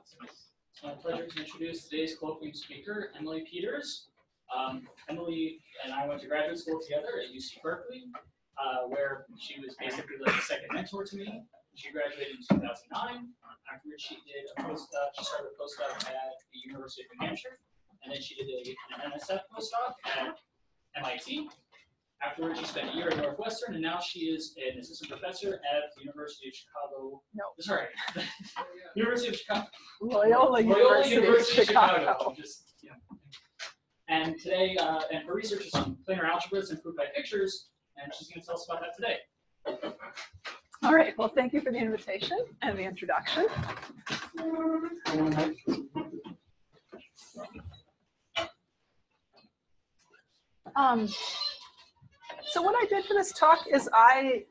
It's my pleasure to introduce today's colloquium speaker, Emily Peters. Emily and I went to graduate school together at UC Berkeley, where she was basically like a second mentor to me. She graduated in 2009. Afterwards, she did a postdoc. She started a postdoc at the University of New Hampshire, and then she did an MSF postdoc at MIT. Afterwards, she spent a year at Northwestern, and now she is an assistant professor at the University of Chicago. No, sorry, University of Chicago. Loyola University of Chicago. Just, you know. And today, and her research is on planar algebras and proof by pictures, and she's going to tell us about that today. All right. Well, thank you for the invitation and the introduction. So what I did for this talk is I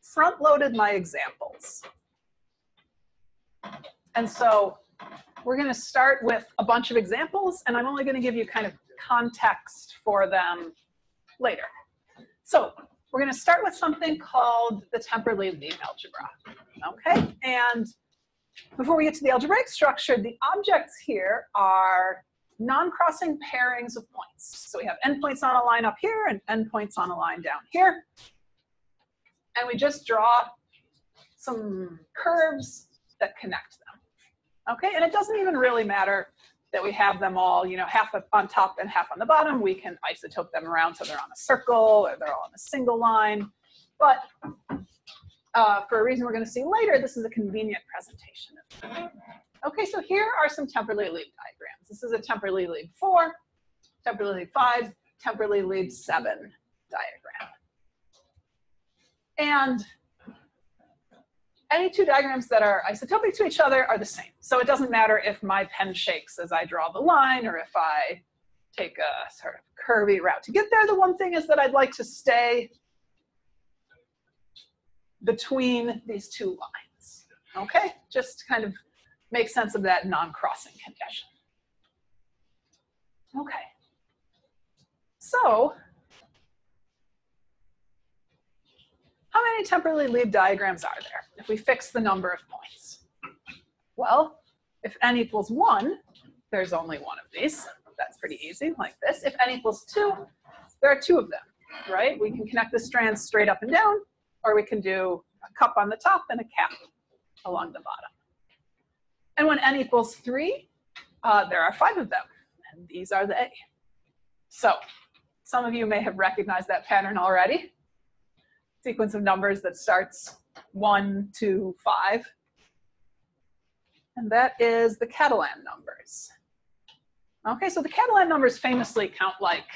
front-loaded my examples. And so we're going to start with a bunch of examples, and I'm only going to give you kind of context for them later. So we're going to start with something called the temporally lead algebra. Okay? And before we get to the algebraic structure, the objects here are non-crossing pairings of points. So we have endpoints on a line up here and endpoints on a line down here. And we just draw some curves that connect them. Okay, and it doesn't even really matter that we have them all, you know, half on top and half on the bottom. We can isotope them around so they're on a circle or they're all on a single line. But for a reason we're going to see later, this is a convenient presentation of them. Okay, so here are some temporally lead diagrams. This is a temporally lead 4, temporally lead 5, temporally lead 7 diagram. And any two diagrams that are isotopic to each other are the same. So it doesn't matter if my pen shakes as I draw the line or if I take a sort of curvy route to get there. The one thing is that I'd like to stay between these two lines. Okay, just kind of make sense of that non-crossing condition. Okay. So, how many temporally lead diagrams are there if we fix the number of points? Well, if n equals 1, there's only one of these. That's pretty easy, like this. If n equals 2, there are 2 of them, right? We can connect the strands straight up and down, or we can do a cup on the top and a cap along the bottom. And when n equals 3, there are 5 of them, and these are the A. So some of you may have recognized that pattern already. Sequence of numbers that starts 1, 2, 5. And that is the Catalan numbers. Okay, so the Catalan numbers famously count like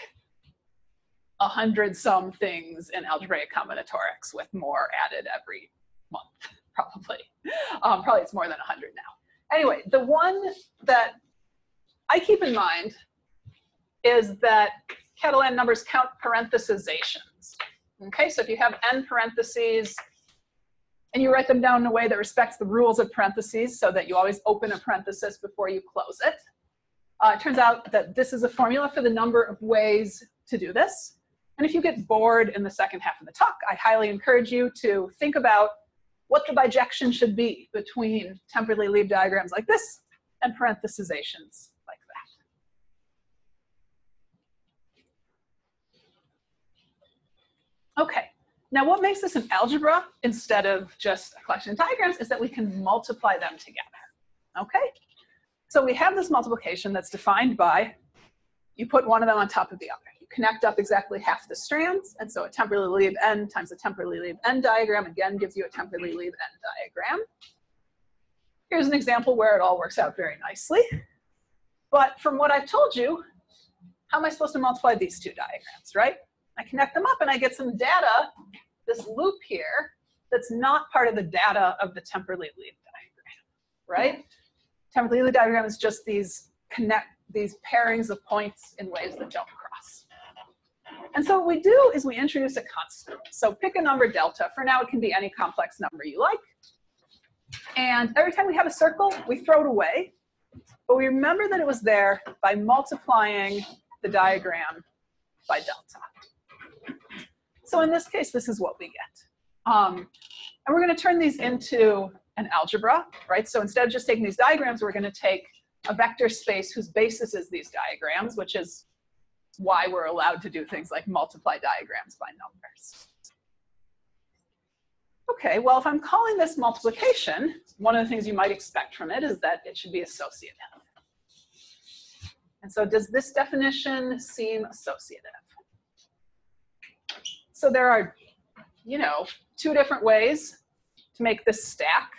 100-some things in algebraic combinatorics with more added every month, probably. Probably it's more than 100 now. Anyway, the one that I keep in mind is that Catalan numbers count parenthesizations. Okay, so if you have n parentheses and you write them down in a way that respects the rules of parentheses so that you always open a parenthesis before you close it, it turns out that this is a formula for the number of ways to do this. And if you get bored in the second half of the talk, I highly encourage you to think about what the bijection should be between temporally lead diagrams like this and parenthesizations like that. Okay, now what makes this an algebra instead of just a collection of diagrams is that we can multiply them together. Okay, so we have this multiplication that's defined by, you put one of them on top of the other. You connect up exactly half the strands, and so a temporally lead n times a temporally lead n diagram again gives you a temporally lead n diagram. Here's an example where it all works out very nicely. But from what I've told you, how am I supposed to multiply these two diagrams, right? I connect them up and I get some data, this loop here, that's not part of the data of the temporally lead diagram, right? Temporally lead diagram is just these pairings of points in ways that don't cross. And so what we do is we introduce a constant. So pick a number delta. For now, it can be any complex number you like. And every time we have a circle, we throw it away. But we remember that it was there by multiplying the diagram by delta. So in this case, this is what we get. And we're going to turn these into an algebra, right? So instead of just taking these diagrams, we're going to take a vector space whose basis is these diagrams, which is why we're allowed to do things like multiply diagrams by numbers. Okay, well, if I'm calling this multiplication, one of the things you might expect from it is that it should be associative. And so does this definition seem associative? So there are, you know, two different ways to make this stack.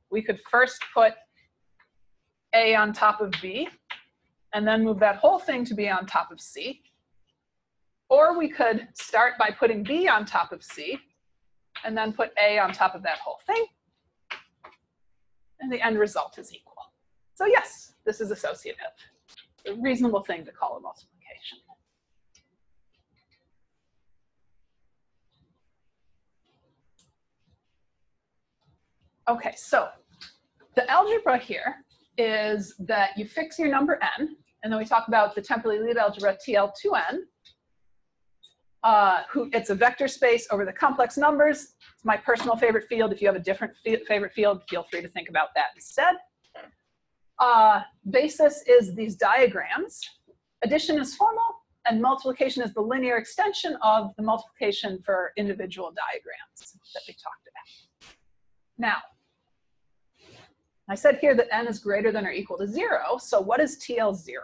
We could first put A on top of B, and then move that whole thing to be on top of C. Or we could start by putting B on top of C, and then put A on top of that whole thing. And the end result is equal. So yes, this is associative. A reasonable thing to call a multiplication. Okay, so the algebra here is that you fix your number n, and then we talk about the temporally Lieb algebra TL2n. It's a vector space over the complex numbers. It's my personal favorite field. If you have a different favorite field, feel free to think about that instead. Basis is these diagrams. Addition is formal, and multiplication is the linear extension of the multiplication for individual diagrams that we talked about. Now, I said here that n is greater than or equal to 0, so what is TL0?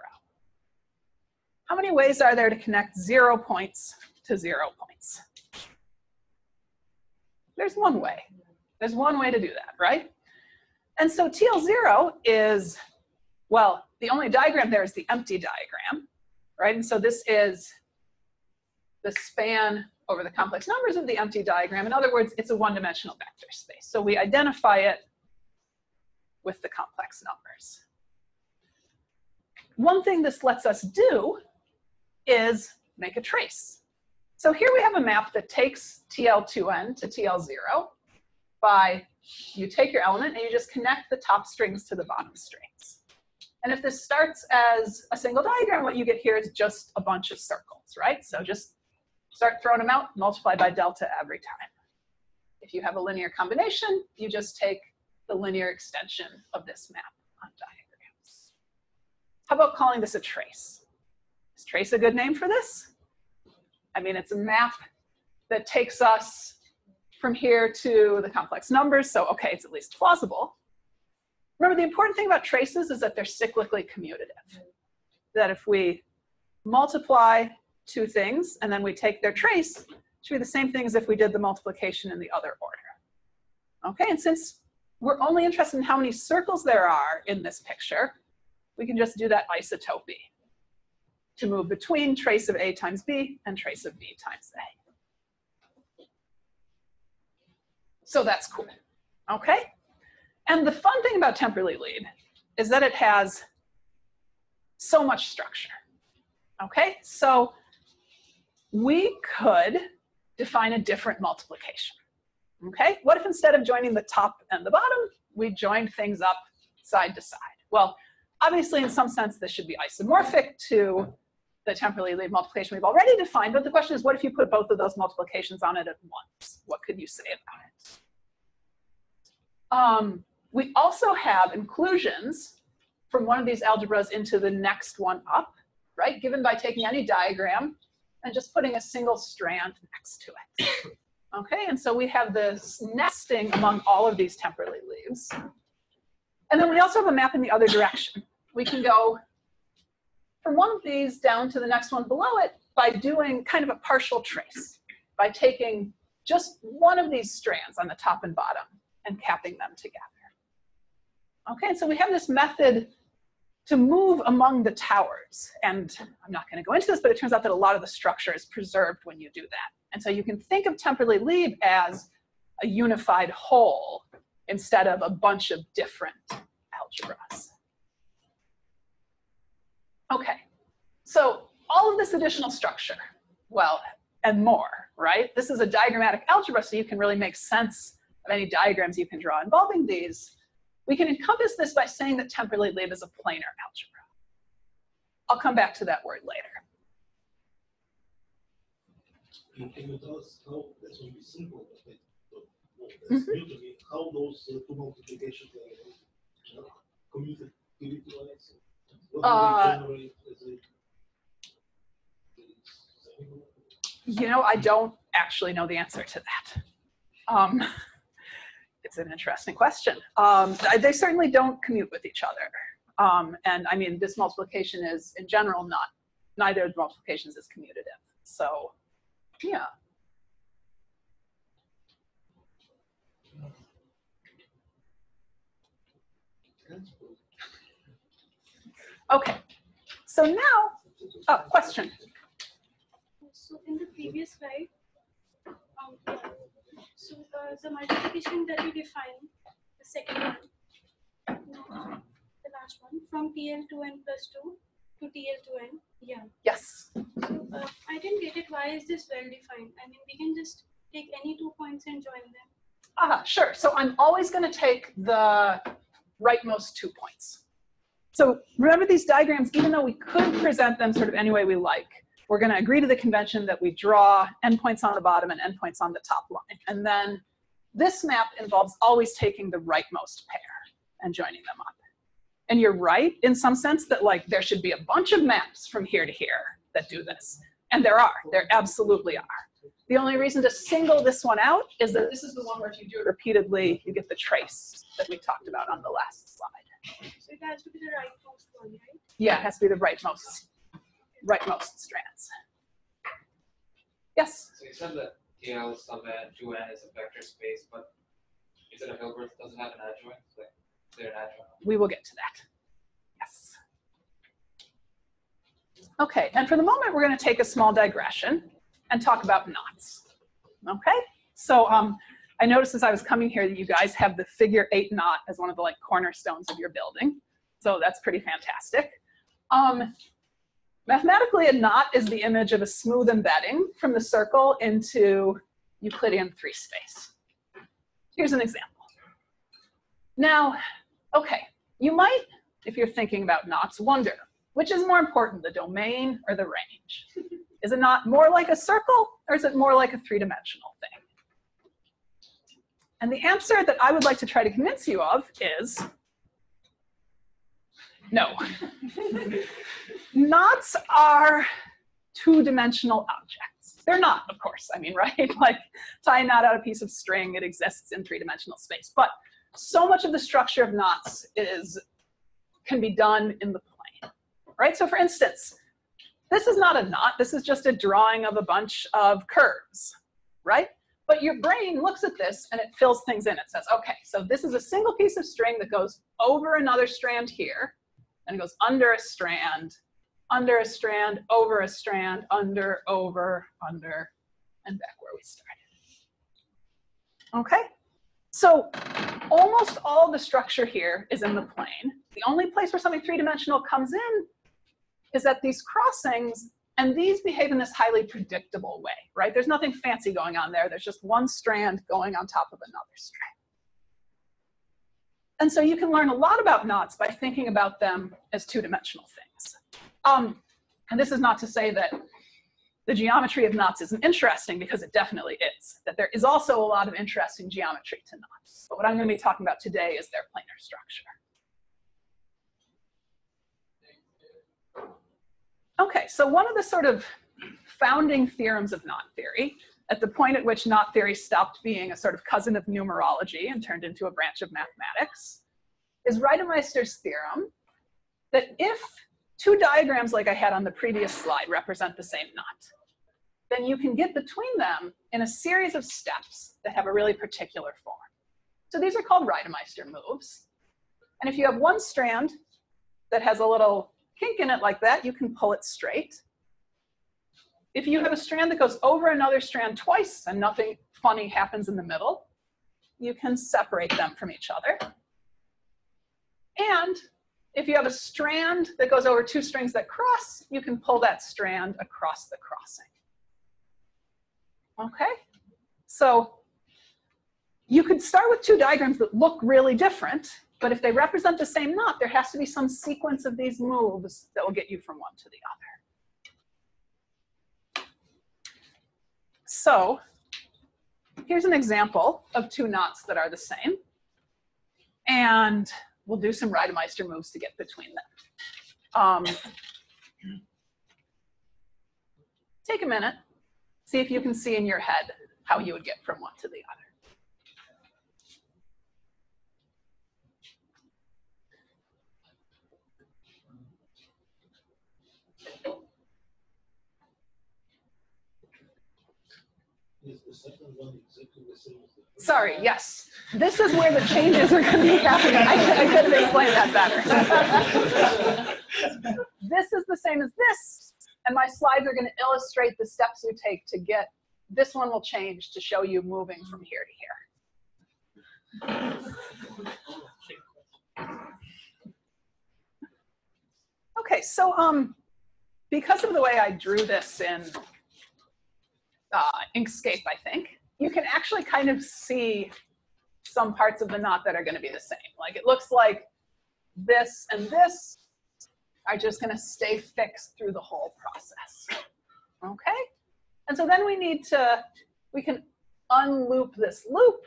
How many ways are there to connect 0 points to 0 points? There's one way. There's one way to do that, right? And so TL0 is, well, the only diagram there is the empty diagram, right? And so this is the span over the complex numbers of the empty diagram. In other words, it's a one-dimensional vector space. So we identify it with the complex numbers. One thing this lets us do is make a trace. So here we have a map that takes TL2n to TL0 by, you take your element and you just connect the top strings to the bottom strings. And if this starts as a single diagram, what you get here is just a bunch of circles, right? So just start throwing them out, multiply by delta every time. If you have a linear combination, you just take the linear extension of this map on diagrams. How about calling this a trace? Is trace a good name for this? I mean, it's a map that takes us from here to the complex numbers, so okay, it's at least plausible. Remember, the important thing about traces is that they're cyclically commutative. That if we multiply two things and then we take their trace, it should be the same thing as if we did the multiplication in the other order. Okay, and since we're only interested in how many circles there are in this picture, we can just do that isotopy to move between trace of A times B and trace of B times A. So that's cool, okay? And the fun thing about temporally Lieb is that it has so much structure, okay? So we could define a different multiplication, okay? What if instead of joining the top and the bottom, we joined things up side to side? Well, obviously in some sense this should be isomorphic to the temporally Lieb multiplication we've already defined, but the question is, what if you put both of those multiplications on it at once? What could you say about it? We also have inclusions from one of these algebras into the next one up, right? Given by taking any diagram and just putting a single strand next to it. Okay, and so we have this nesting among all of these temporally Liebs. And then we also have a map in the other direction. We can go from one of these down to the next one below it by doing kind of a partial trace, by taking just one of these strands on the top and bottom and capping them together. Okay, and so we have this method to move among the towers. And I'm not going to go into this, but it turns out that a lot of the structure is preserved when you do that. And so you can think of temporally Lieb as a unified whole instead of a bunch of different algebras. Okay, so all of this additional structure, well, and more, right? This is a diagrammatic algebra, so you can really make sense of any diagrams you can draw involving these. We can encompass this by saying that temporally Lieb is a planar algebra. I'll come back to that word later. Can you tell us how this will be simple, but it's new to me how those two multiplications are commuted to each other. What do they generate? Is it you know, I don't actually know the answer to that. It's an interesting question. They certainly don't commute with each other. And I mean, this multiplication is, in general, neither of the multiplications is commutative. So, yeah. Okay, so now, question. So in the previous slide, so the multiplication that you define, the second one, the last one, from TL to n plus 2 to TL to n, yeah. Yes. So I didn't get it. Why is this well defined? I mean, we can just take any 2 points and join them. Sure. So I'm always going to take the rightmost 2 points. So remember these diagrams, even though we could present them sort of any way we like, we're going to agree to the convention that we draw endpoints on the bottom and endpoints on the top line. And then this map involves always taking the rightmost pair and joining them up. And you're right in some sense that like there should be a bunch of maps from here to here that do this. And there absolutely are. The only reason to single this one out is that this is the one where if you do it repeatedly, you get the trace that we talked about on the last slide. So it has to be the rightmost one, right? Yeah, it has to be the rightmost strands. Yes? So you said that TL sub n to n is a vector space, but is it a Hilbert? Does it have an adjoint? Like, is there an adjoint? We will get to that. Yes. Okay, and for the moment, we're going to take a small digression and talk about knots. Okay, so I noticed as I was coming here that you guys have the figure 8 knot as one of the like cornerstones of your building. So that's pretty fantastic. Mathematically, a knot is the image of a smooth embedding from the circle into Euclidean 3 space. Here's an example. Now, okay, you might, if you're thinking about knots, wonder, which is more important, the domain or the range? Is it not more like a circle, or is it more like a 3-dimensional thing? And the answer that I would like to try to convince you of is no. Knots are 2-dimensional objects. They're not, of course. I mean, right? Like, tie a knot out a piece of string, it exists in 3-dimensional space. But so much of the structure of knots can be done in the plane, right? So for instance, this is not a knot. This is just a drawing of a bunch of curves, right? But your brain looks at this and it fills things in. It says, okay, so this is a single piece of string that goes over another strand here, and it goes under a strand, over a strand, under, over, under, and back where we started. Okay, so almost all the structure here is in the plane. The only place where something 3-dimensional comes in is at these crossings, and these behave in this highly predictable way, right? There's nothing fancy going on there. There's just one strand going on top of another strand. And so you can learn a lot about knots by thinking about them as 2-dimensional things. And this is not to say that the geometry of knots isn't interesting, because it definitely is. That there is also a lot of interesting geometry to knots. But what I'm going to be talking about today is their planar structure. Okay, so one of the sort of founding theorems of knot theory, at the point at which knot theory stopped being a sort of cousin of numerology and turned into a branch of mathematics, is Reitemeister's theorem that if 2 diagrams like I had on the previous slide represent the same knot, then you can get between them in a series of steps that have a really particular form. So these are called Reitemeister moves. And if you have one strand that has a little kink in it like that, you can pull it straight. If you have a strand that goes over another strand twice and nothing funny happens in the middle, you can separate them from each other. And if you have a strand that goes over 2 strings that cross, you can pull that strand across the crossing. Okay? So you could start with 2 diagrams that look really different, but if they represent the same knot, there has to be some sequence of these moves that will get you from one to the other. So here's an example of two knots that are the same. And we'll do some Reidemeister moves to get between them. Take a minute, see if you can see in your head how you would get from one to the other. Is the second one exactly the same as the first? Sorry, yes. This is where the changes are going to be happening. I couldn't explain that better. This is the same as this, and my slides are going to illustrate the steps you take to get, this one will change to show you moving from here to here. Okay, so because of the way I drew this in Inkscape, I think, you can actually kind of see some parts of the knot that are going to be the same. Like it looks like this and this are just going to stay fixed through the whole process. Okay? And so then we can unloop this loop,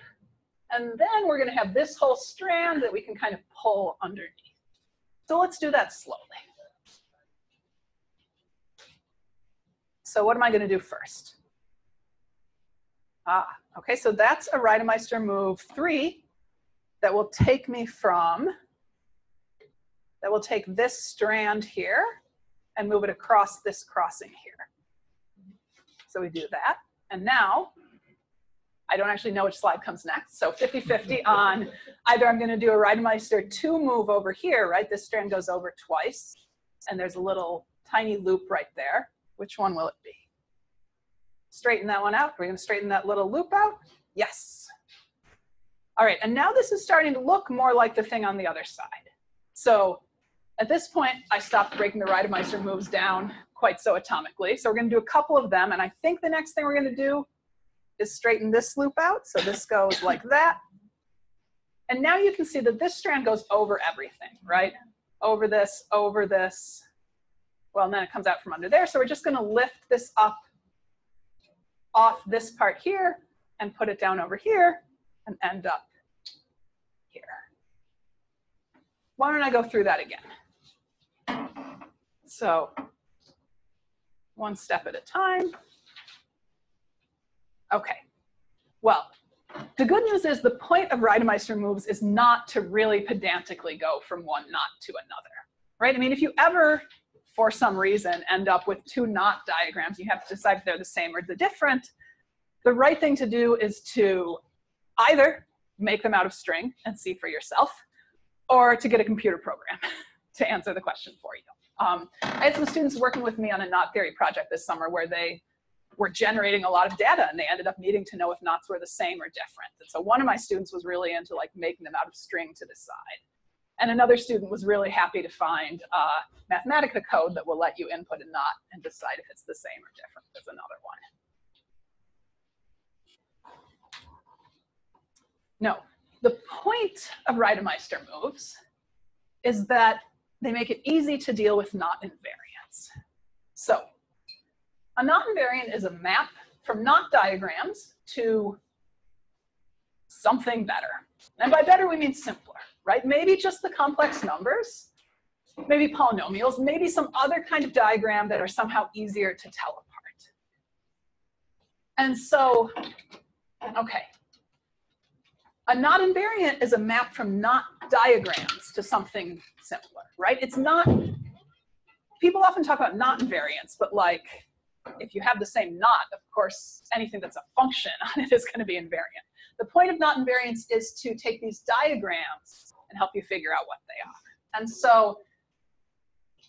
and then we're going to have this whole strand that we can kind of pull underneath. So let's do that slowly. So what am I going to do first? Okay, so that's a Reidemeister move 3 that will take me from, that will take this strand here and move it across this crossing here. So we do that. And now, I don't actually know which slide comes next. So 50-50 on either I'm going to do a Reidemeister 2 move over here, right? This strand goes over twice, and there's a little tiny loop right there. Which one will it be? Straighten that one out. Are we going to straighten that little loop out? Yes. All right, and now this is starting to look more like the thing on the other side. So at this point, I stopped breaking the Reidemeister moves down quite so atomically. So we're going to do a couple of them, and I think the next thing we're going to do is straighten this loop out. So this goes like that. And now you can see that this strand goes over everything, right? Over this, over this. Well, and then it comes out from under there. So we're just going to lift this up off this part here and put it down over here and end up here. Why don't I go through that again? So one step at a time. Okay, well, the good news is the point of Reidemeister moves is not to really pedantically go from one knot to another, right? I mean, if you ever, for some reason, end up with two knot diagrams, you have to decide if they're the same or the different. The right thing to do is to either make them out of string and see for yourself, or to get a computer program to answer the question for you. I had some students working with me on a knot theory project this summer where they were generating a lot of data, and they ended up needing to know if knots were the same or different. And so one of my students was really into like making them out of string to decide. And another student was really happy to find Mathematica code that will let you input a knot and decide if it's the same or different as another one. No, the point of Reidemeister moves is that they make it easy to deal with knot invariants. So a knot invariant is a map from knot diagrams to something better. And by better, we mean simpler, right? Maybe just the complex numbers, maybe polynomials, maybe some other kind of diagram that are somehow easier to tell apart. And so, okay. A knot invariant is a map from knot diagrams to something simpler, right? It's not, people often talk about knot invariants, but like, if you have the same knot, of course, anything that's a function on it is going to be invariant. The point of knot invariance is to take these diagrams and help you figure out what they are. And so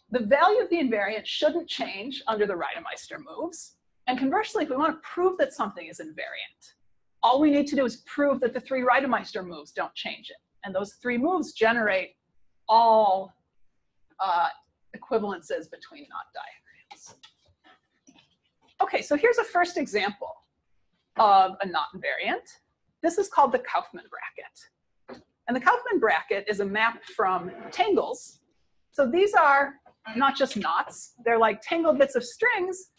the value of the invariant shouldn't change under the Reidemeister moves. And conversely, if we want to prove that something is invariant, all we need to do is prove that the 3 Reidemeister moves don't change it. And those 3 moves generate all equivalences between knot diagrams. Okay, so here's a first example of a knot invariant. This is called the Kaufman bracket. And the Kaufman bracket is a map from tangles. So these are not just knots, they're like tangled bits of strings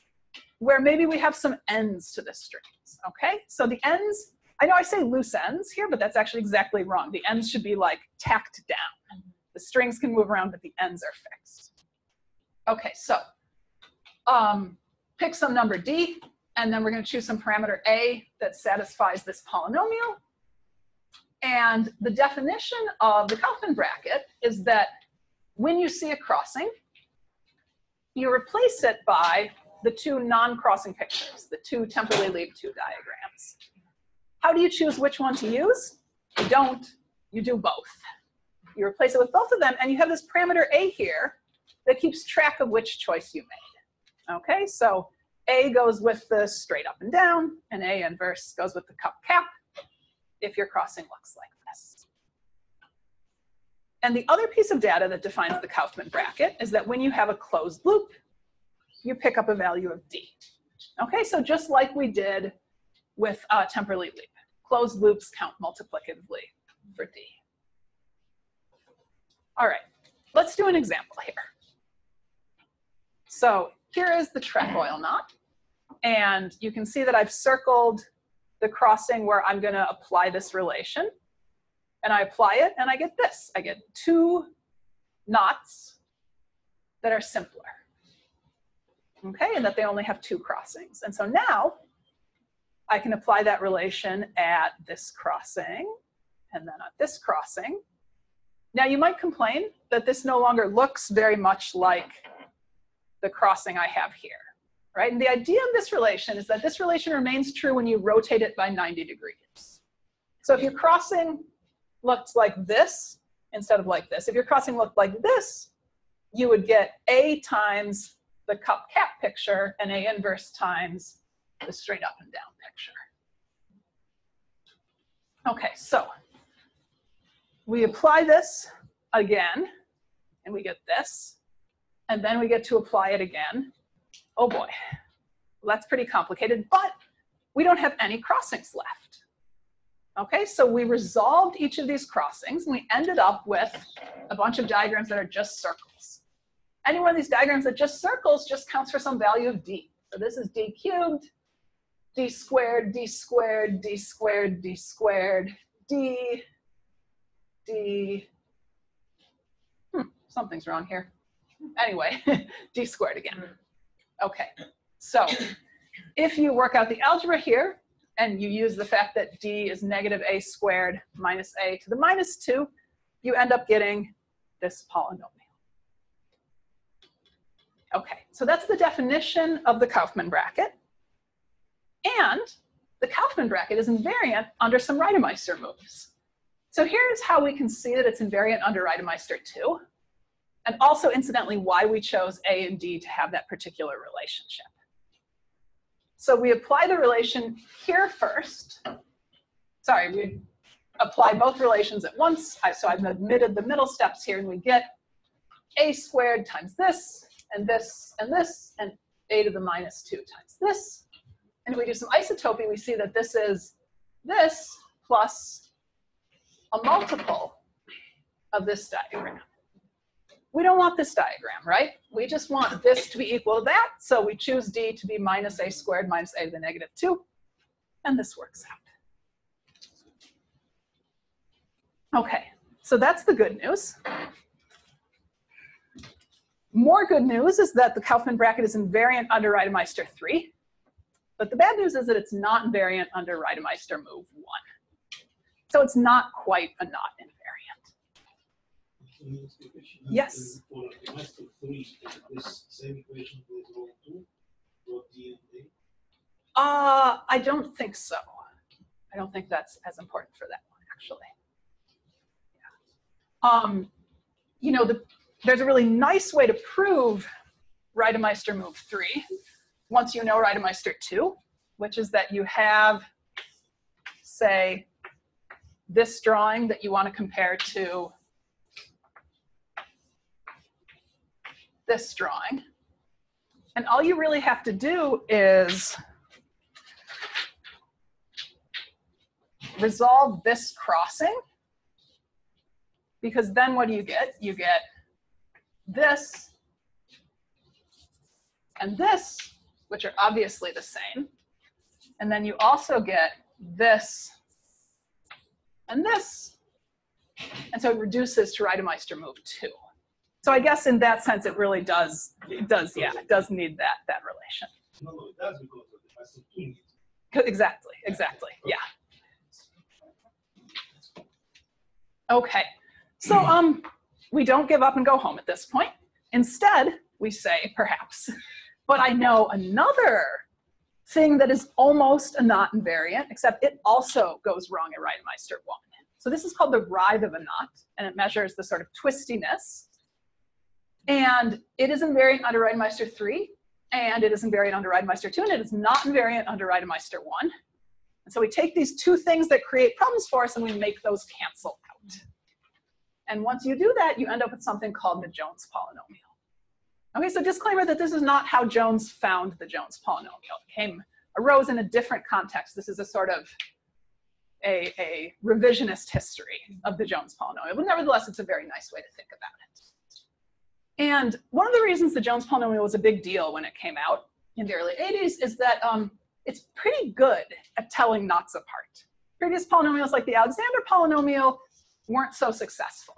where maybe we have some ends to the strings, okay? So the ends I know I say loose ends here, but that's actually exactly wrong. The ends should be like tacked down. The strings can move around, but the ends are fixed. Okay, so pick some number D, and then we're going to choose some parameter A that satisfies this polynomial. And the definition of the Kaufman bracket is that when you see a crossing, you replace it by the two non-crossing pictures, the two temporally leave two diagrams. How do you choose which one to use? You don't, you do both. You replace it with both of them, and you have this parameter A here that keeps track of which choice you made. Okay, so A goes with the straight up and down, and A inverse goes with the cup cap if your crossing looks like this. And the other piece of data that defines the Kaufman bracket is that when you have a closed loop, you pick up a value of D. Okay, so just like we did with temporally leap, closed loops count multiplicatively for D. All right, let's do an example here. So here is the trefoil knot, and you can see that I've circled the crossing where I'm going to apply this relation, and I apply it, and I get this. I get two knots that are simpler, okay, and that they only have two crossings. And so now I can apply that relation at this crossing and then at this crossing. Now you might complain that this no longer looks very much like the crossing I have here, right? And the idea of this relation is that this relation remains true when you rotate it by 90 degrees. So if your crossing looked like this instead of like this, if your crossing looked like this, you would get A times the cup cap picture and A inverse times the straight up and down picture. Okay, so we apply this again, and we get this, and then we get to apply it again. Oh boy, well, that's pretty complicated, but we don't have any crossings left. Okay, so we resolved each of these crossings, and we ended up with a bunch of diagrams that are just circles. Any one of these diagrams that just circles just counts for some value of D. So this is D cubed, D squared, D squared, D squared, D squared, D, D, something's wrong here. Anyway, D squared again. Okay, so if you work out the algebra here, and you use the fact that D is negative A squared minus A to the minus 2, you end up getting this polynomial. Okay, so that's the definition of the Kaufman bracket. And the Kaufman bracket is invariant under some Reidemeister moves. So here's how we can see that it's invariant under Reidemeister 2. And also, incidentally, why we chose A and D to have that particular relationship. So we apply the relation here first. Sorry, we apply both relations at once. So I've omitted the middle steps here, and we get A squared times this, and this, and this, and A to the minus 2 times this. And if we do some isotopy, we see that this is this plus a multiple of this diagram. We don't want this diagram, right? We just want this to be equal to that. So we choose D to be minus A squared minus A to the negative 2. And this works out. Okay, so that's the good news. More good news is that the Kaufman bracket is invariant under Reidemeister 3. But the bad news is that it's not invariant under Reidemeister move 1. So it's not quite a not invariant. Yes? For Reidemeister 3, this same equation goes wrong too, for D and A? I don't think so. I don't think that's as important for that one, actually. Yeah. You know, there's a really nice way to prove Reidemeister move 3 once you know Reidemeister 2, which is that you have, say, this drawing that you want to compare to this drawing. And all you really have to do is resolve this crossing, because then what do you get? You get this and this, which are obviously the same. And then you also get this and this. And so it reduces to Reidemeister move 2. So I guess in that sense, it really does, it does need that relation. No, that's because of the master 2 needs. Exactly, yeah. Okay, so we don't give up and go home at this point. Instead, we say, perhaps, but I know another thing that is almost a knot invariant, except it also goes wrong at Reidemeister 1. So this is called the writhe of a knot, and it measures the sort of twistiness. And it is invariant under Reidemeister 3, and it is invariant under Reidemeister 2, and it is not invariant under Reidemeister 1. And so we take these two things that create problems for us, and we make those cancel out. And once you do that, you end up with something called the Jones polynomial. Okay, so disclaimer that this is not how Jones found the Jones polynomial. It arose in a different context. This is a sort of a revisionist history of the Jones polynomial, but nevertheless, it's a very nice way to think about it. And one of the reasons the Jones polynomial was a big deal when it came out in the early 80s is that it's pretty good at telling knots apart. Previous polynomials like the Alexander polynomial weren't so successful.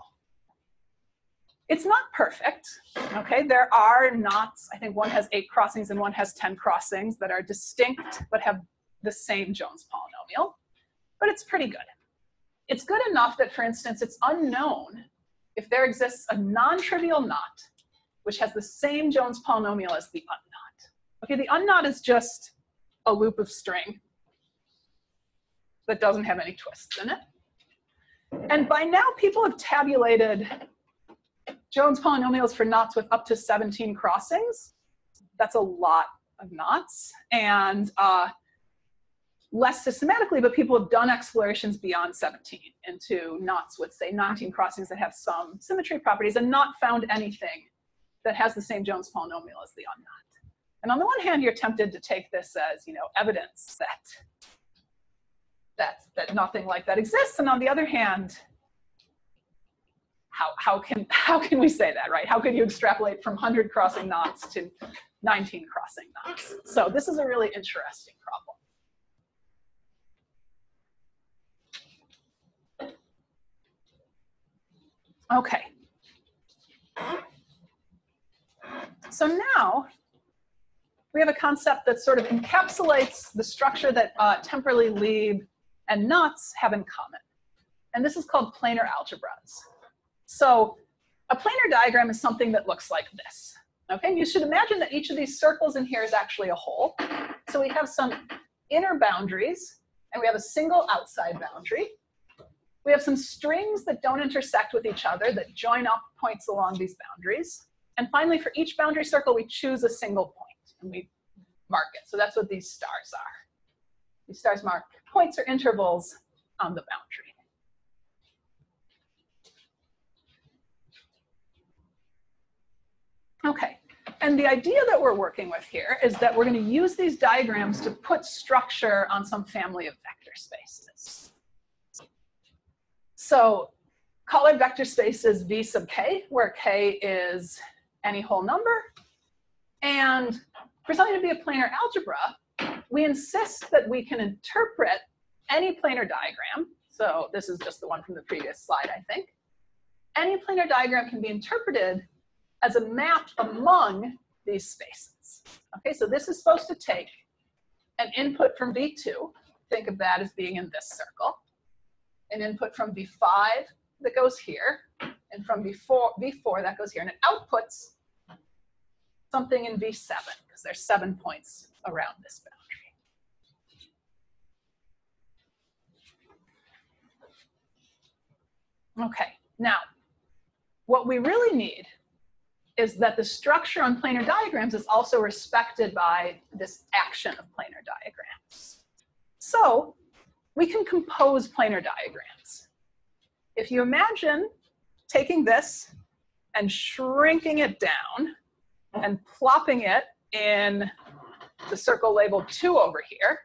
It's not perfect, okay? There are knots, I think one has 8 crossings and one has 10 crossings that are distinct but have the same Jones polynomial, but it's pretty good. It's good enough that, for instance, it's unknown if there exists a non-trivial knot which has the same Jones polynomial as the unknot. Okay, the unknot is just a loop of string that doesn't have any twists in it. And by now, people have tabulated Jones polynomials for knots with up to 17 crossings. That's a lot of knots. And less systematically, but people have done explorations beyond 17 into knots with, say, 19 crossings that have some symmetry properties and not found anything that has the same Jones polynomial as the unknot. And on the one hand, you're tempted to take this as, you know, evidence that nothing like that exists. And on the other hand, how can we say that, right? How could you extrapolate from 100 crossing knots to 19 crossing knots? So this is a really interesting problem. Okay. So now we have a concept that sort of encapsulates the structure that temporally Lieb and knots have in common. And this is called planar algebras. So a planar diagram is something that looks like this. Okay, and you should imagine that each of these circles in here is actually a hole. So we have some inner boundaries, and we have a single outside boundary. We have some strings that don't intersect with each other that join up points along these boundaries. And finally, for each boundary circle, we choose a single point, and we mark it. So that's what these stars are. These stars mark points or intervals on the boundary. Okay, and the idea that we're working with here is that we're going to use these diagrams to put structure on some family of vector spaces. So call our vector spaces V sub k, where k is any whole number. And for something to be a planar algebra, we insist that we can interpret any planar diagram. So this is just the one from the previous slide, I think. Any planar diagram can be interpreted as a map among these spaces. Okay, so this is supposed to take an input from V2, think of that as being in this circle, an input from V5 that goes here, and from V4 that goes here, and it outputs something in V7, because there's 7 points around this boundary. Okay, now, what we really need is that the structure on planar diagrams is also respected by this action of planar diagrams. So we can compose planar diagrams. If you imagine taking this and shrinking it down and plopping it in the circle labeled 2 over here,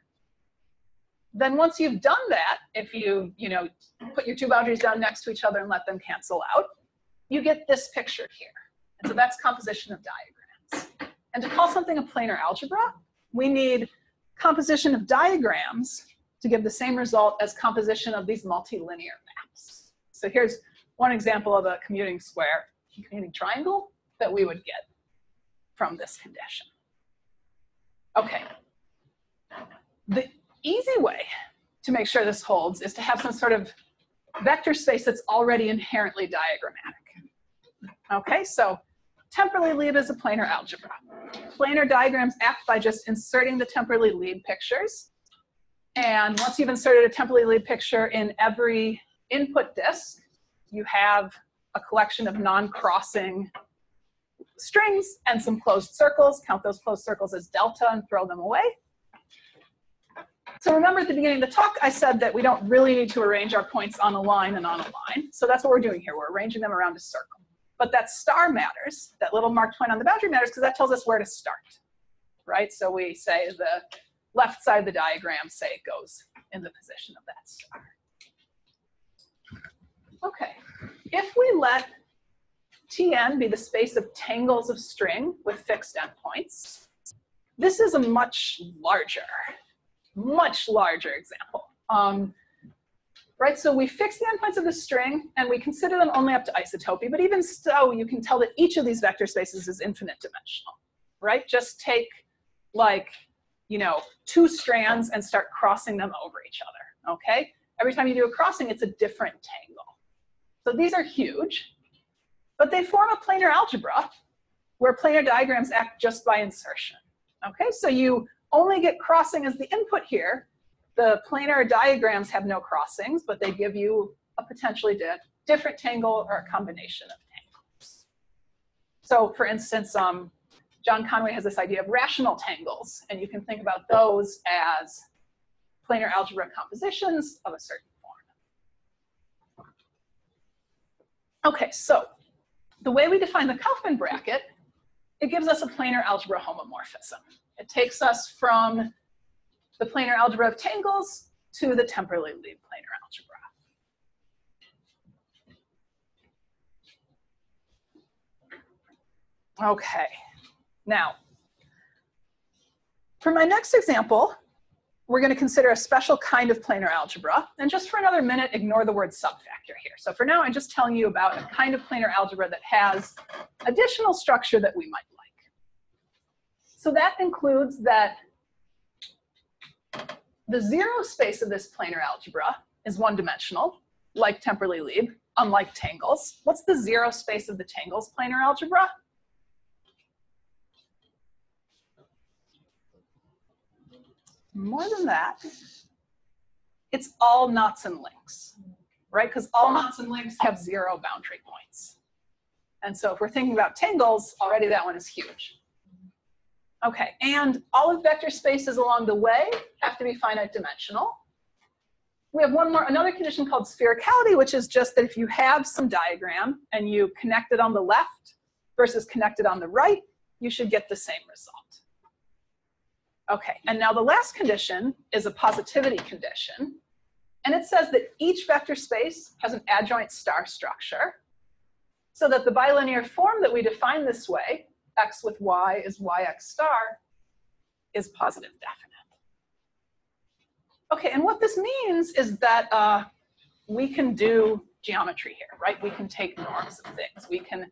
then once you've done that, if you put your 2 boundaries down next to each other and let them cancel out, you get this picture here. And so that's composition of diagrams. And to call something a planar algebra, we need composition of diagrams to give the same result as composition of these multilinear maps. So here's one example of a commuting square, commuting triangle that we would get from this condition. Okay. The easy way to make sure this holds is to have some sort of vector space that's already inherently diagrammatic. Okay, so temporally Lieb is a planar algebra. Planar diagrams act by just inserting the temporally Lieb pictures. And once you've inserted a temporally Lieb picture in every input disk, you have a collection of non-crossing strings and some closed circles. Count those closed circles as delta and throw them away. So remember at the beginning of the talk, I said that we don't really need to arrange our points on a line and on a line. So that's what we're doing here. We're arranging them around a circle. But that star matters, that little marked point on the boundary matters because that tells us where to start, right? So we say the left side of the diagram, say it goes in the position of that star. Okay, if we let Tn be the space of tangles of string with fixed endpoints, this is a much larger example. Right, so we fix the endpoints of the string and we consider them only up to isotopy, but even so, you can tell that each of these vector spaces is infinite dimensional, right? Just take like, you know, 2 strands and start crossing them over each other, okay? Every time you do a crossing, it's a different tangle. So these are huge, but they form a planar algebra where planar diagrams act just by insertion, okay? So you only get crossing as the input here. The planar diagrams have no crossings, but they give you a potentially different tangle or a combination of tangles. So for instance, John Conway has this idea of rational tangles, and you can think about those as planar algebra compositions of a certain form. Okay, so the way we define the Kaufman bracket, it gives us a planar algebra homomorphism. It takes us from the planar algebra of tangles to the temporally Lieb planar algebra. Okay, now, for my next example, we're going to consider a special kind of planar algebra. And just for another minute, ignore the word subfactor here. So for now, I'm just telling you about a kind of planar algebra that has additional structure that we might like. So that includes that the zero space of this planar algebra is one-dimensional, like temporally Lieb, unlike tangles. What's the zero space of the tangles planar algebra? More than that, it's all knots and links, right? Because all knots and links have 0 boundary points. And so if we're thinking about tangles, already that one is huge. Okay, and all of vector spaces along the way have to be finite dimensional. We have another condition called Spheric Ality, which is just that if you have some diagram and you connect it on the left versus connect it on the right, you should get the same result. Okay, and now the last condition is a positivity condition. And it says that each vector space has an adjoint star structure so that the bilinear form that we define this way, x with y is yx star, is positive definite. Okay, and what this means is that we can do geometry here, right? We can take norms of things. We can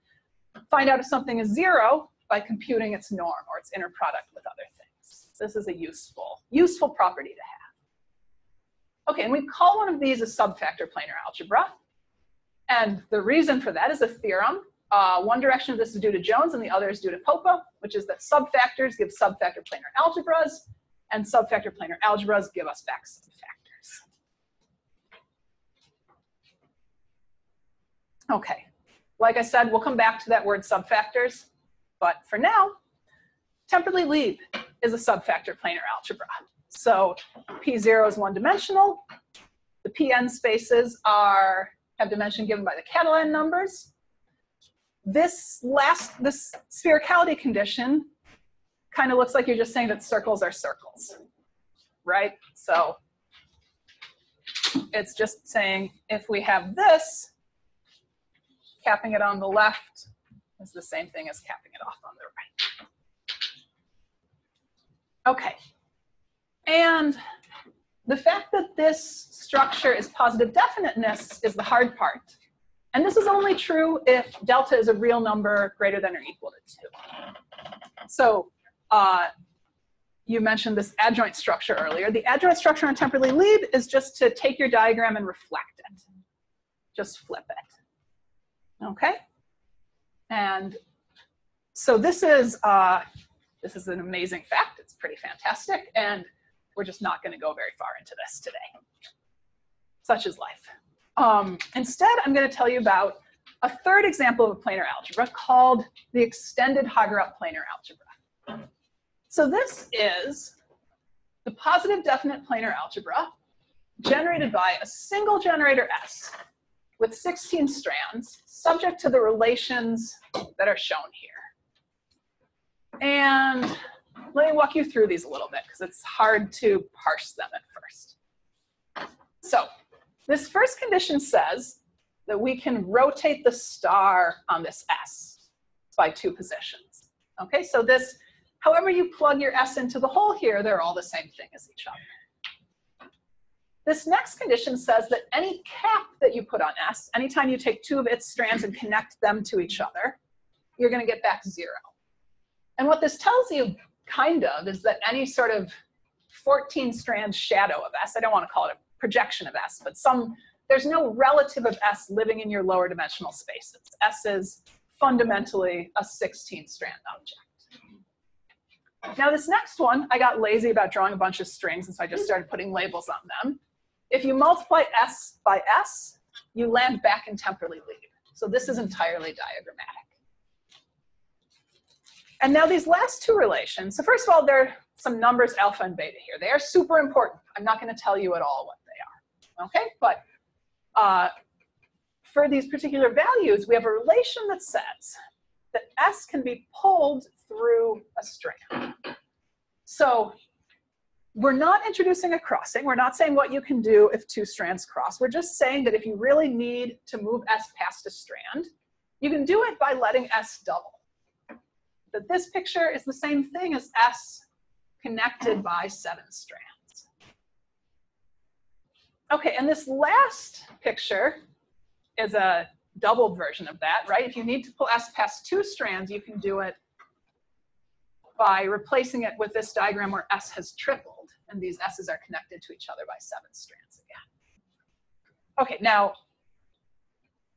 find out if something is 0 by computing its norm or its inner product with other things. This is a useful property to have. Okay, and we call one of these a subfactor planar algebra. And the reason for that is a theorem. One direction of this is due to Jones and the other is due to Popa, which is that subfactors give subfactor planar algebras, and subfactor planar algebras give us back subfactors. Okay, like I said, we'll come back to that word subfactors, but for now, temporally Lieb is a subfactor planar algebra. So P0 is one-dimensional. The Pn spaces have dimension given by the Catalan numbers. This Spheric Ality condition kind of looks like you're just saying that circles are circles, right? So it's just saying if we have this, capping it on the left is the same thing as capping it off on the right. Okay, and the fact that this structure is positive definiteness is the hard part. And this is only true if delta is a real number greater than or equal to 2. So you mentioned this adjoint structure earlier. The adjoint structure on temporally lead is just to take your diagram and reflect it. Just flip it. Okay? And so this is an amazing fact. It's pretty fantastic. And we're just not going to go very far into this today. Such is life. Instead, I'm going to tell you about a third example of a planar algebra called the extended Hager planar algebra. So this is the positive definite planar algebra generated by a single generator S with 16 strands, subject to the relations that are shown here. And let me walk you through these a little bit, because it's hard to parse them at first. So this first condition says that we can rotate the star on this S by 2 positions. Okay, so this, however you plug your S into the hole here, they're all the same thing as each other. This next condition says that any cap that you put on S, anytime you take 2 of its strands and connect them to each other, you're going to get back 0. And what this tells you, kind of, is that any sort of 14-strand shadow of S, I don't want to call it a projection of S, but there's no relative of S living in your lower dimensional spaces. S is fundamentally a 16-strand object. Now this next one, I got lazy about drawing a bunch of strings, and so I just started putting labels on them. If you multiply S by S, you land back in temporally lead. So this is entirely diagrammatic. And now these last 2 relations, so first of all, there are some numbers alpha and beta here. They are super important. I'm not going to tell you at all what they are, okay? But for these particular values, we have a relation that says that S can be pulled through a strand. So we're not introducing a crossing. We're not saying what you can do if 2 strands cross. We're just saying that if you really need to move S past a strand, you can do it by letting S double. That this picture is the same thing as S connected by 7 strands. Okay, and this last picture is a doubled version of that, right? If you need to pull S past 2 strands, you can do it by replacing it with this diagram where S has tripled, and these S's are connected to each other by 7 strands again. Okay, now,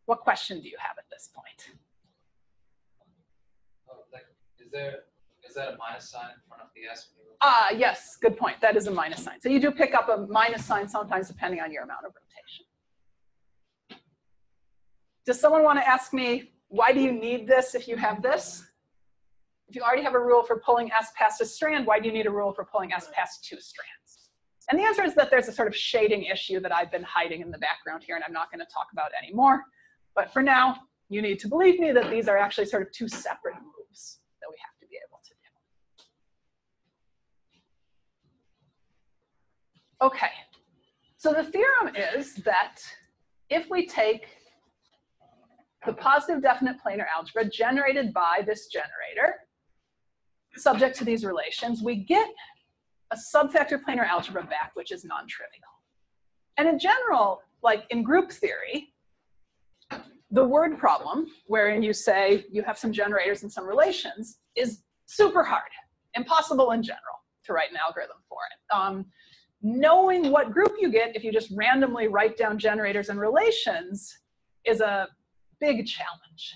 what question do you have at this point? Is that a minus sign in front of the S? Yes, good point. That is a minus sign. So you do pick up a minus sign sometimes depending on your amount of rotation. Does someone want to ask me, why do you need this if you have this? If you already have a rule for pulling S past a strand, why do you need a rule for pulling S past 2 strands? And the answer is that there's a sort of shading issue that I've been hiding in the background here, and I'm not going to talk about anymore. But for now, you need to believe me that these are actually sort of 2 separate moves that we have to be able to do. Okay, so the theorem is that if we take the positive definite planar algebra generated by this generator, subject to these relations, we get a subfactor planar algebra back, which is non-trivial. And in general, like in group theory, the word problem, wherein you say you have some generators and some relations, is super hard, impossible in general to write an algorithm for it. Knowing what group you get if you just randomly write down generators and relations is a big challenge.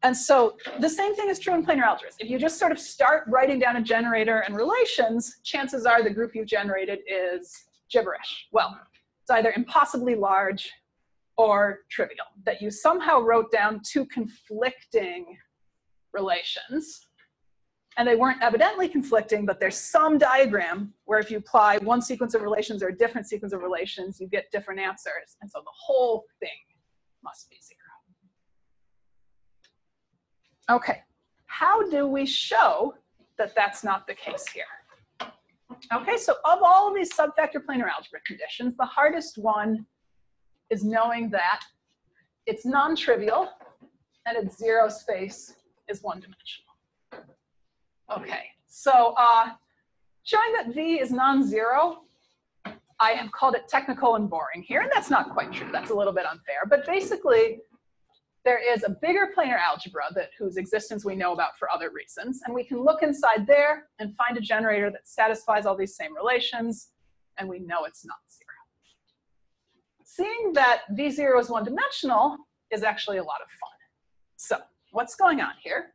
And so the same thing is true in planar algebras. If you just sort of start writing down a generator and relations, chances are the group you've generated is gibberish. Well, it's either impossibly large or trivial, that you somehow wrote down 2 conflicting relations, and they weren't evidently conflicting, but there's some diagram where if you apply one sequence of relations or a different sequence of relations, you get different answers, and so the whole thing must be 0. Okay, how do we show that that's not the case here? Okay, so of all of these subfactor planar algebra conditions, the hardest one is knowing that it's non-trivial and its 0 space is 1-dimensional. Okay, so showing that V is non-zero I have called it technical and boring here, and that's not quite true. That's a little bit unfair. But basically, there is a bigger planar algebra whose existence we know about for other reasons. And we can look inside there and find a generator that satisfies all these same relations, and we know it's not zero. Seeing that V0 is one-dimensional is actually a lot of fun. So what's going on here?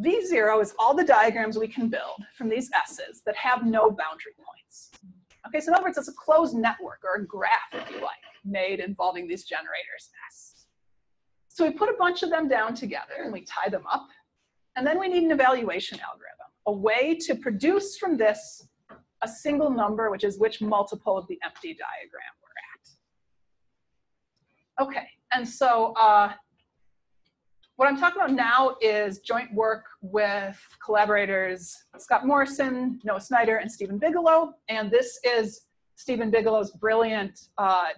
V0 is all the diagrams we can build from these S's that have no boundary points. Okay, so in other words, it's a closed network, or a graph, if you like, made involving these generators S. So we put a bunch of them down together and we tie them up. And then we need an evaluation algorithm, a way to produce from this a single number, which is which multiple of the empty diagram we're at. Okay, and so what I'm talking about now is joint work with collaborators Scott Morrison, Noah Snyder, and Stephen Bigelow. And this is Stephen Bigelow's brilliant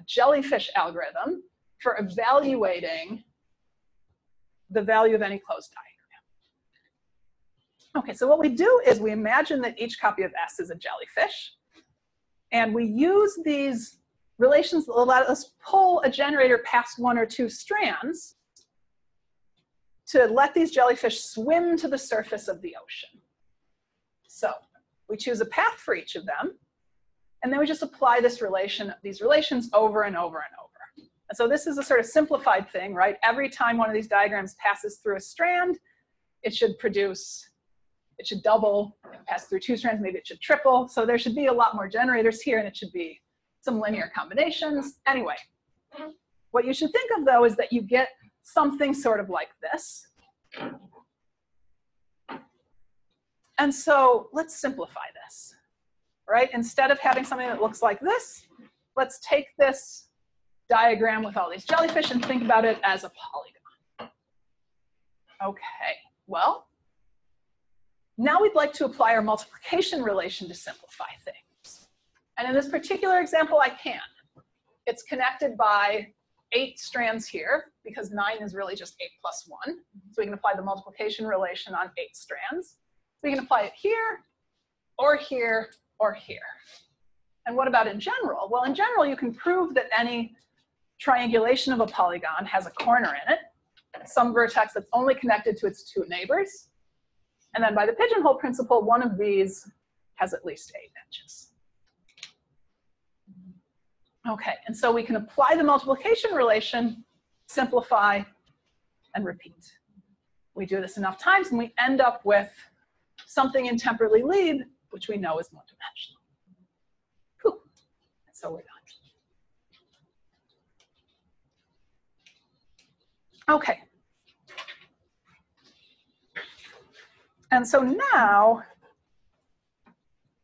jellyfish algorithm for evaluating the value of any closed diagram. Okay, so what we do is we imagine that each copy of S is a jellyfish. And we use these relations that let us pull a generator past one or two strands to let these jellyfish swim to the surface of the ocean. So we choose a path for each of them, and then we just apply these relations over and over and over. And so this is a sort of simplified thing, right? Every time one of these diagrams passes through a strand, it should double, pass through two strands, maybe it should triple. So there should be a lot more generators here, and it should be some linear combinations. Anyway, what you should think of, though, is that you get something sort of like this. And so let's simplify this, right? Instead of having something that looks like this, let's take this diagram with all these jellyfish and think about it as a polygon. Okay, well, now we'd like to apply our multiplication relation to simplify things. And in this particular example, I can. It's connected by 8 strands here, because 9 is really just 8 plus 1. So we can apply the multiplication relation on 8 strands. We can apply it here, or here, or here. And what about in general? Well, in general, you can prove that any triangulation of a polygon has a corner in it, some vertex that's only connected to its 2 neighbors. And then by the pigeonhole principle, one of these has at least 8 edges. Okay, and so we can apply the multiplication relation, simplify, and repeat. We do this enough times, and we end up with something in temporally Lieb, which we know is one-dimensional. Whew. And so we're done. Okay. And so now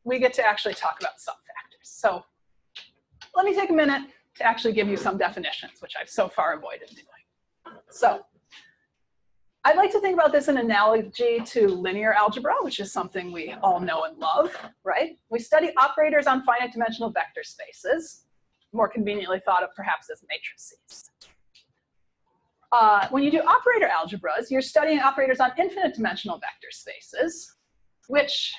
we get to actually talk about subfactors. So let me take a minute to actually give you some definitions, which I've so far avoided doing. So I'd like to think about this in analogy to linear algebra, which is something we all know and love, right? We study operators on finite dimensional vector spaces, more conveniently thought of perhaps as matrices. When you do operator algebras, you're studying operators on infinite dimensional vector spaces, which,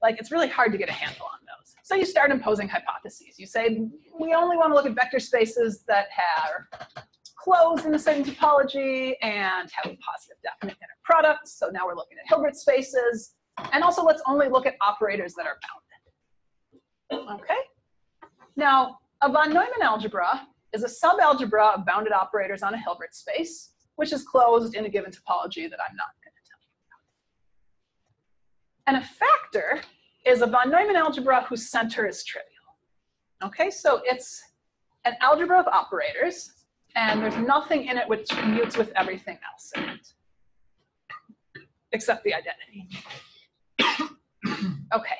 like, it's really hard to get a handle on those. So you start imposing hypotheses. You say, we only want to look at vector spaces that are closed in a certain topology and have a positive definite inner product. So now we're looking at Hilbert spaces. And also, let's only look at operators that are bounded. Okay? Now, a von Neumann algebra is a subalgebra of bounded operators on a Hilbert space, which is closed in a given topology that I'm not going to tell you about. And a factor is a von Neumann algebra whose center is trivial. Okay, so it's an algebra of operators, and there's nothing in it which commutes with everything else in it, except the identity. Okay,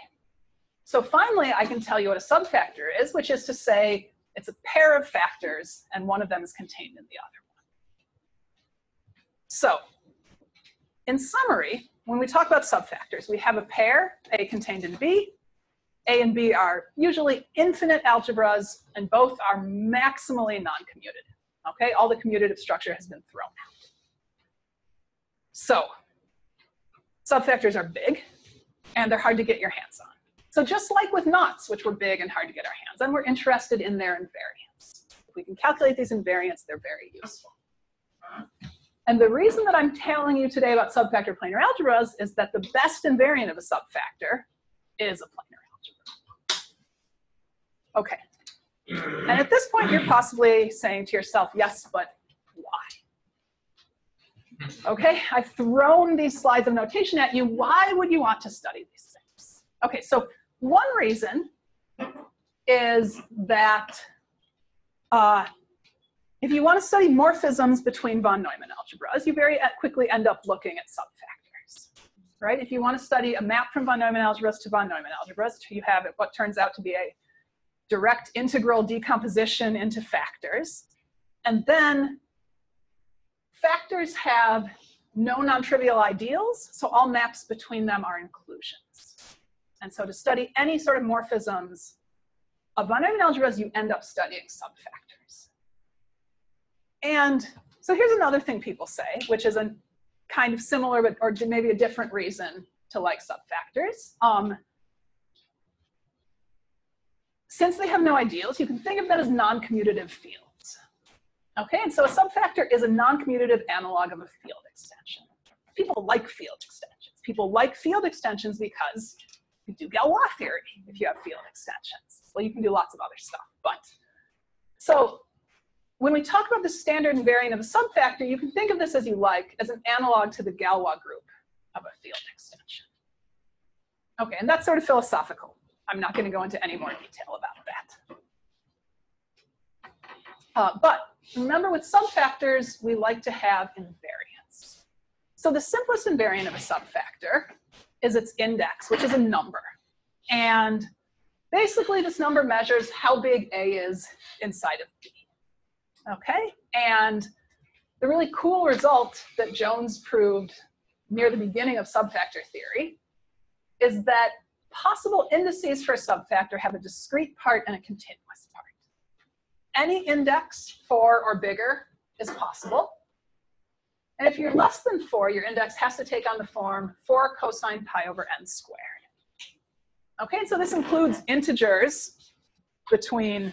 so finally, I can tell you what a subfactor is, which is to say it's a pair of factors, and one of them is contained in the other one. So in summary, when we talk about subfactors, we have a pair, A contained in B. A and B are usually infinite algebras, and both are maximally non-commutative. Okay, all the commutative structure has been thrown out. So subfactors are big, and they're hard to get your hands on. So just like with knots, which were big and hard to get our hands on, we're interested in their invariants. If we can calculate these invariants, they're very useful. And the reason that I'm telling you today about subfactor planar algebras is that the best invariant of a subfactor is a planar algebra. Okay. And at this point, you're possibly saying to yourself, yes, but why? Okay, I've thrown these slides of notation at you. Why would you want to study these things? Okay, so one reason is that if you want to study morphisms between von Neumann algebras, you very quickly end up looking at subfactors, right? If you want to study a map from von Neumann algebras to von Neumann algebras, you have what turns out to be a direct integral decomposition into factors. And then factors have no non-trivial ideals, so all maps between them are inclusions. And so to study any sort of morphisms of von Neumann algebras, you end up studying subfactors. And so here's another thing people say, which is a kind of similar, but or maybe a different reason to like subfactors. Since they have no ideals, you can think of them as non-commutative fields. Okay, and so a subfactor is a non-commutative analog of a field extension. People like field extensions. People like field extensions because you do Galois theory if you have field extensions. Well, you can do lots of other stuff, but. So when we talk about the standard invariant of a subfactor, you can think of this as you like, as an analog to the Galois group of a field extension. Okay, and that's sort of philosophical. I'm not going to go into any more detail about that. But remember, with subfactors, we like to have invariants. So the simplest invariant of a subfactor is its index, which is a number. And basically, this number measures how big A is inside of B. Okay? And the really cool result that Jones proved near the beginning of subfactor theory is that possible indices for a subfactor have a discrete part and a continuous part. Any index 4 or bigger is possible. And if you're less than 4, your index has to take on the form 4 cosine pi over n squared. Okay, so this includes integers between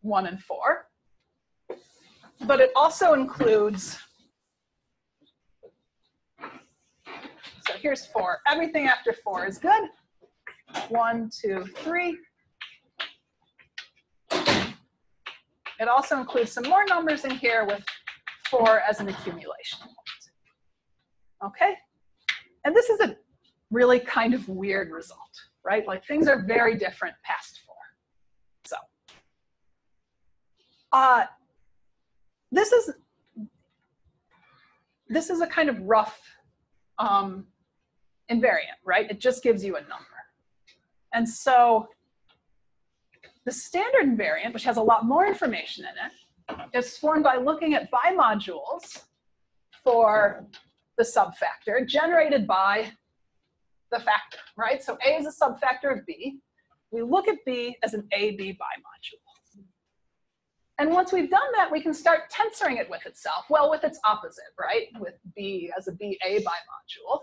1 and 4. But it also includes, so here's 4. Everything after 4 is good. 1, 2, 3. It also includes some more numbers in here with 4 as an accumulation point. Okay? And this is a really kind of weird result, right? Like things are very different past 4. So, this is a kind of rough invariant, right? It just gives you a number. And so the standard invariant, which has a lot more information in it, is formed by looking at bimodules for the subfactor generated by the factor, right? So A is a subfactor of B. We look at B as an AB bimodule. And once we've done that, we can start tensoring it with itself. Well, with its opposite, right? With B as a BA bimodule.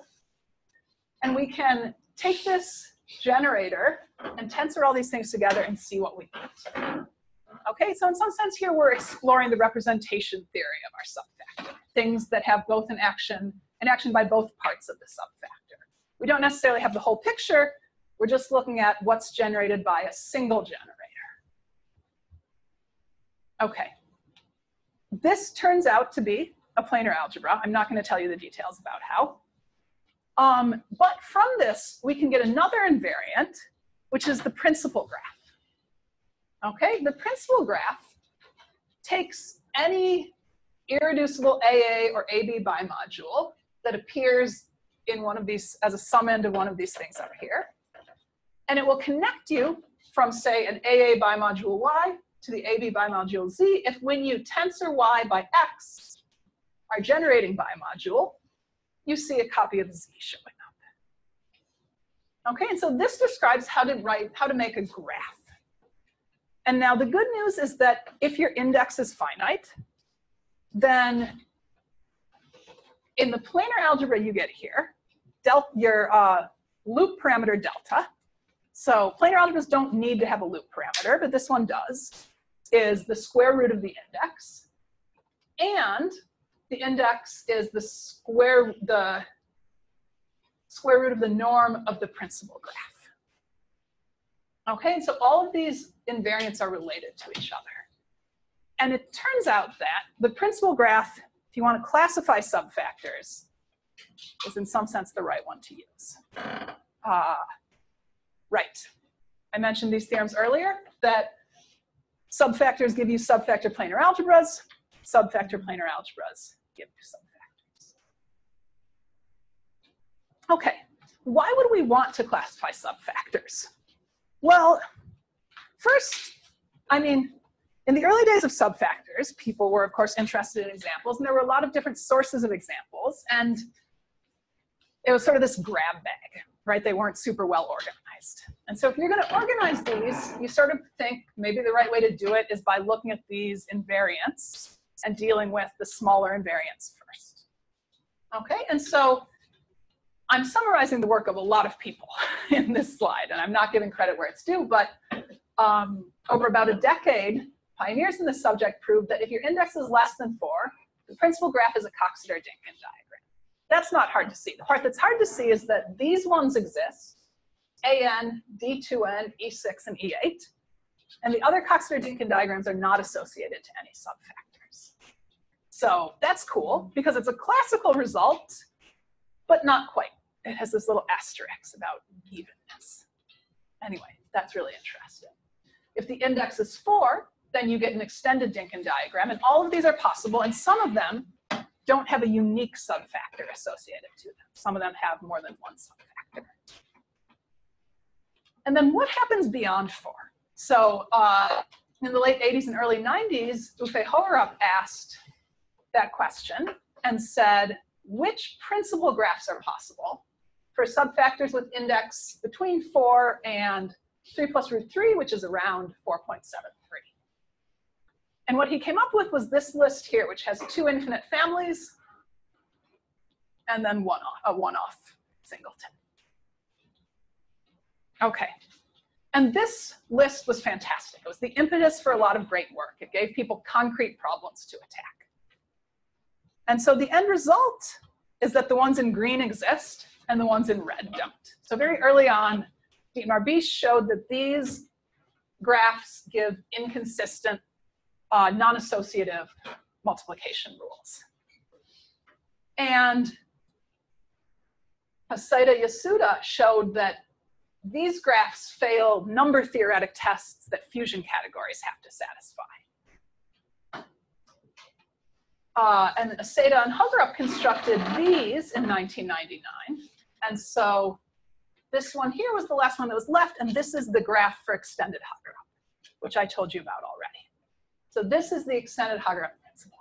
And we can take this generator and tensor all these things together and see what we get. Okay, so in some sense here, we're exploring the representation theory of our subfactor. Things that have both an action by both parts of the subfactor. We don't necessarily have the whole picture. We're just looking at what's generated by a single generator. Okay, this turns out to be a planar algebra. I'm not going to tell you the details about how. But from this, we can get another invariant, which is the principal graph. Okay, the principal graph takes any irreducible AA or AB bimodule that appears in one of these as a sum end of one of these things over here. And it will connect you from, say, an AA bimodule Y to the AB bimodule Z if when you tensor Y by X, our generating bimodule, you see a copy of Z showing up. Okay, and so this describes how to make a graph. And now the good news is that if your index is finite, then in the planar algebra you get here, your loop parameter delta So planar algebras don't need to have a loop parameter, but this one does, is the square root of the index. And the index is the square root of the norm of the principal graph. Okay, and so all of these invariants are related to each other. And it turns out that the principal graph, if you want to classify subfactors, is in some sense the right one to use. Right. I mentioned these theorems earlier, that subfactors give you subfactor planar algebras, subfactor planar algebras give you subfactors. Okay, why would we want to classify subfactors? Well, first, I mean, in the early days of subfactors, people were, of course, interested in examples, and there were a lot of different sources of examples, and it was sort of this grab bag, right? They weren't super well organized. And so if you're going to organize these, you sort of think maybe the right way to do it is by looking at these invariants and dealing with the smaller invariants first. Okay, and so I'm summarizing the work of a lot of people in this slide, and I'm not giving credit where it's due, but over about a decade, pioneers in this subject proved that if your index is less than 4, the principal graph is a Coxeter-Dinkin diagram. That's not hard to see. The part that's hard to see is that these ones exist, AN, D2N, E6, and E8, and the other Coxeter-Dinkin diagrams are not associated to any subfactors. So that's cool, because it's a classical result, but not quite. It has this little asterisk about evenness. Anyway, that's really interesting. If the index is 4, then you get an extended Dinkin diagram, and all of these are possible, and some of them don't have a unique subfactor associated to them. Some of them have more than one subfactor. And then what happens beyond 4? So in the late 80s and early 90s, Uffe Hoerup asked that question and said, which principal graphs are possible for subfactors with index between 4 and 3 plus root 3, which is around 4.73. And what he came up with was this list here, which has 2 infinite families and then a one-off singleton. Okay, and this list was fantastic. It was the impetus for a lot of great work. It gave people concrete problems to attack. And so the end result is that the ones in green exist and the ones in red don't. So very early on, Dietmar Bisch showed that these graphs give inconsistent, non-associative multiplication rules. And Haseida Yasuda showed that these graphs fail number theoretic tests that fusion categories have to satisfy. And Haseida and Hager constructed these in 1999. And so this one here was the last one that was left, and this is the graph for extended Hager, which I told you about already. So this is the extended Hager principal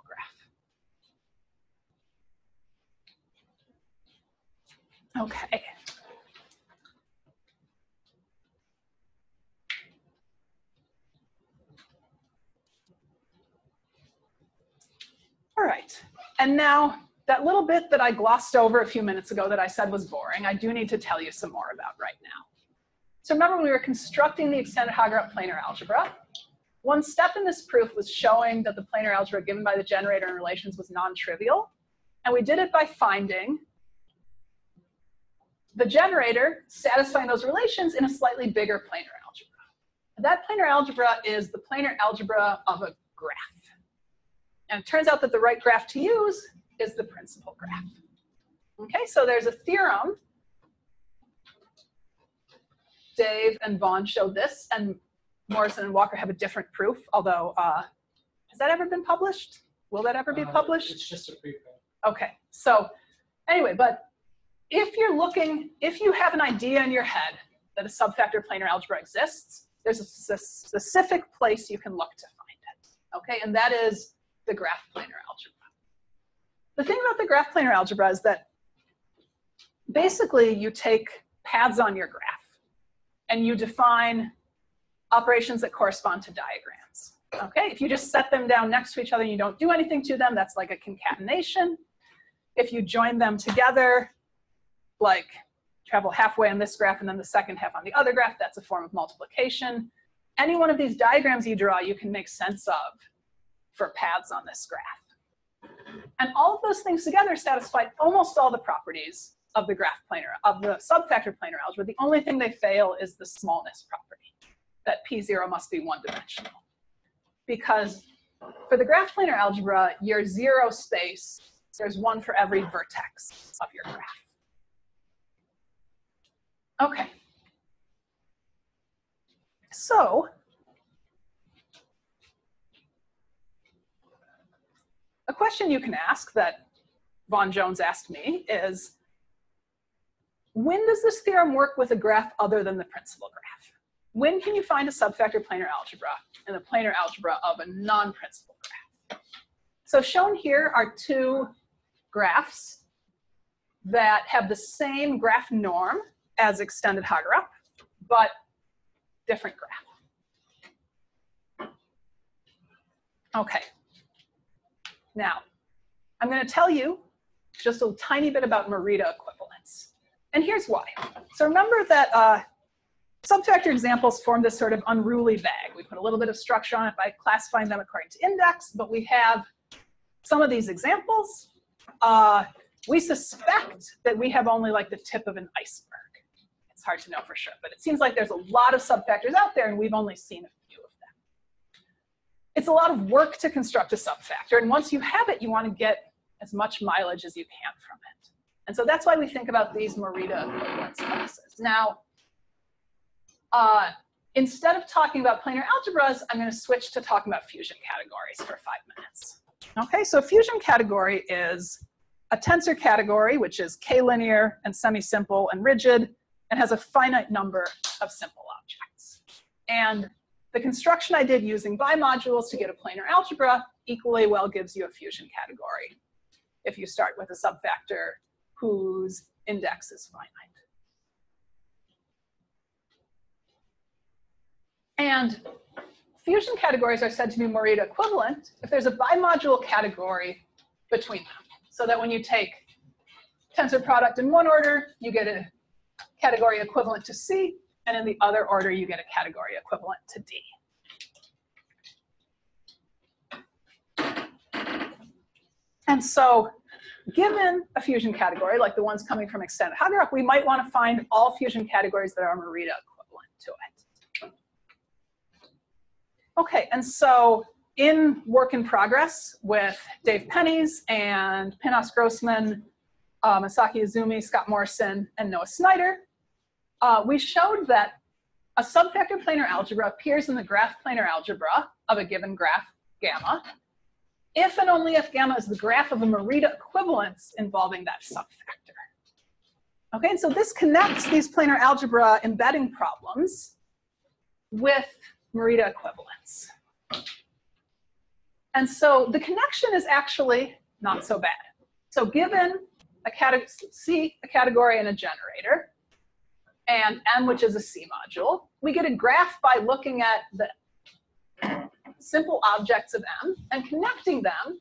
graph. Okay. All right, and now that little bit that I glossed over a few minutes ago that I said was boring, I do need to tell you some more about right now. So remember when we were constructing the extended Hager planar algebra, one step in this proof was showing that the planar algebra given by the generator and relations was non-trivial. And we did it by finding the generator satisfying those relations in a slightly bigger planar algebra. And that planar algebra is the planar algebra of a graph. And it turns out that the right graph to use is the principal graph. Okay, so there's a theorem. Dave and Vaughn showed this, and Morrison and Walker have a different proof, although has that ever been published? Will that ever be published? It's just a preprint. Okay, so anyway, but if you have an idea in your head that a subfactor planar algebra exists, there's a specific place you can look to find it, okay? And that is the graph planar algebra. The thing about the graph planar algebra is that basically you take paths on your graph and you define operations that correspond to diagrams, okay? If you just set them down next to each other and you don't do anything to them, that's like a concatenation. If you join them together, like travel halfway on this graph and then the second half on the other graph. That's a form of multiplication. Any one of these diagrams you draw, you can make sense of for paths on this graph. And all of those things together satisfy almost all the properties of the graph planar, of the subfactor planar algebra. The only thing they fail is the smallness property, that P0 must be one-dimensional. Because for the graph planar algebra, your zero space, there's one for every vertex of your graph. Okay. So, a question you can ask that Vaughan Jones asked me is, when does this theorem work with a graph other than the principal graph? When can you find a subfactor planar algebra in the planar algebra of a non-principal graph? So shown here are two graphs that have the same graph norm as extended Hager up, but different graph. Okay. Now, I'm going to tell you just a tiny bit about Merita equivalence. And here's why. So remember that subfactor examples form this sort of unruly bag. We put a little bit of structure on it by classifying them according to index, but we have some of these examples. We suspect that we have only like the tip of an iceberg. It's hard to know for sure, but it seems like there's a lot of subfactors out there and we've only seen a few of them. It's a lot of work to construct a subfactor, and once you have it, you want to get as much mileage as you can from it. And so that's why we think about these Merita equivalence classes. Now, instead of talking about planar algebras, I'm going to switch to talking about fusion categories for 5 minutes. Okay, so fusion category is a tensor category, which is k-linear and semi-simple and rigid, and has a finite number of simple objects. And the construction I did using bimodules to get a planar algebra equally well gives you a fusion category if you start with a subfactor whose index is finite. And fusion categories are said to be Merita equivalent if there's a bimodule category between them. So that when you take tensor product in one order, you get a category equivalent to C, and in the other order, you get a category equivalent to D. And so given a fusion category, like the ones coming from extended Hager, we might want to find all fusion categories that are Merita equivalent to it. Okay, and so in work in progress with Dave Pennies and Panos Grossman, Masaki Izumi, Scott Morrison, and Noah Snyder, we showed that a subfactor planar algebra appears in the graph planar algebra of a given graph gamma if and only if gamma is the graph of a Merita equivalence involving that subfactor. Okay, and so this connects these planar algebra embedding problems with Merita equivalence. And so the connection is actually not so bad. So given a category and a generator, and M, which is a C module, we get a graph by looking at the simple objects of M and connecting them.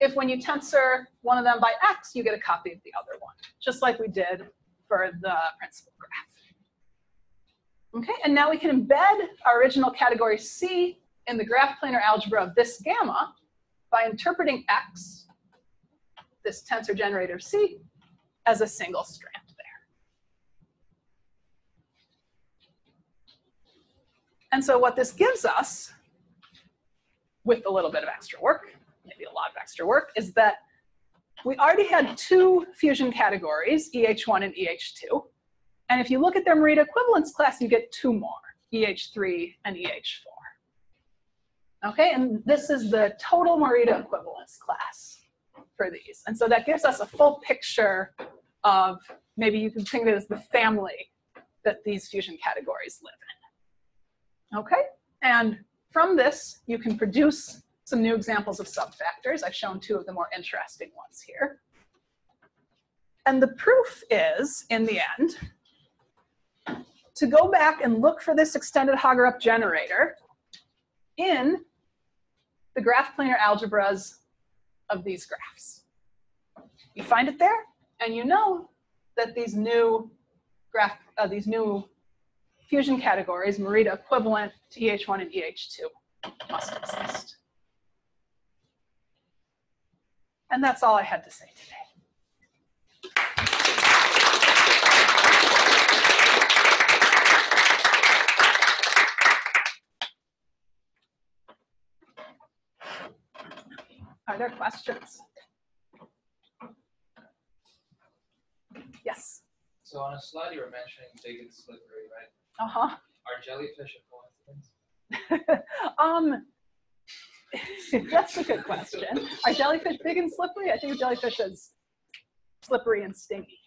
If when you tensor one of them by X, you get a copy of the other one, just like we did for the principal graph. Okay, and now we can embed our original category C in the graph planar algebra of this gamma by interpreting X, this tensor generator C, as a single strand there. And so what this gives us, with a little bit of extra work, maybe a lot of extra work, is that we already had two fusion categories, EH1 and EH2. And if you look at their Merita equivalence class, you get two more, EH3 and EH4. Okay, and this is the total Merita equivalence class for these. And so that gives us a full picture of, maybe you can think of it as the family that these fusion categories live in. Okay, and from this, you can produce some new examples of subfactors. I've shown two of the more interesting ones here. And the proof is, in the end, to go back and look for this extended Hager-up generator in the graph planar algebras of these graphs. You find it there, and you know that these new these new fusion categories, Merita equivalent to EH1 and EH2 must exist. And that's all I had to say today. Are there questions? Yes. So on a slide you were mentioning big and slippery, right? Uh-huh. Are jellyfish a coincidence? That's a good question. Are jellyfish big and slippery? I think a jellyfish is slippery and stingy.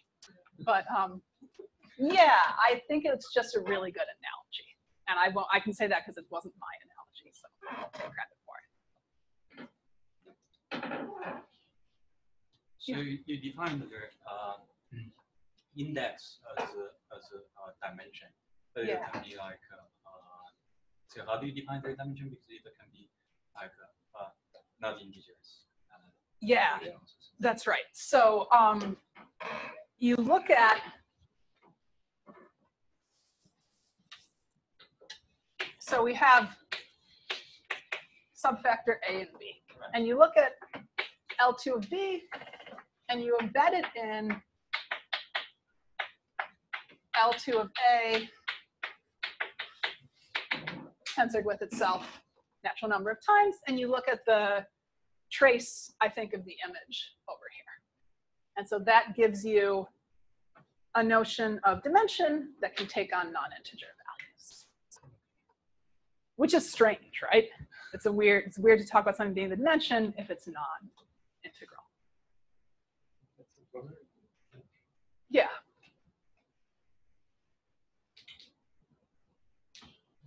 But yeah, I think it's just a really good analogy. And I can say that because it wasn't my analogy, so I'll take credit for it. So you defined the index as a dimension, but Yeah. it can be like so how do you define the dimension? Because it can be like not integers. Yeah, that's right. So you look at so we have subfactor A and B, and you look at L2 of B, and you embed it in L2 of A, tensored with itself natural number of times, and you look at the trace, I think, of the image over here. And so that gives you a notion of dimension that can take on non-integer values, which is strange, right? It's weird to talk about something being the dimension if it's non-integral. Yeah.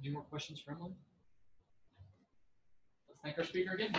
Any more questions for Emily? Let's thank our speaker again.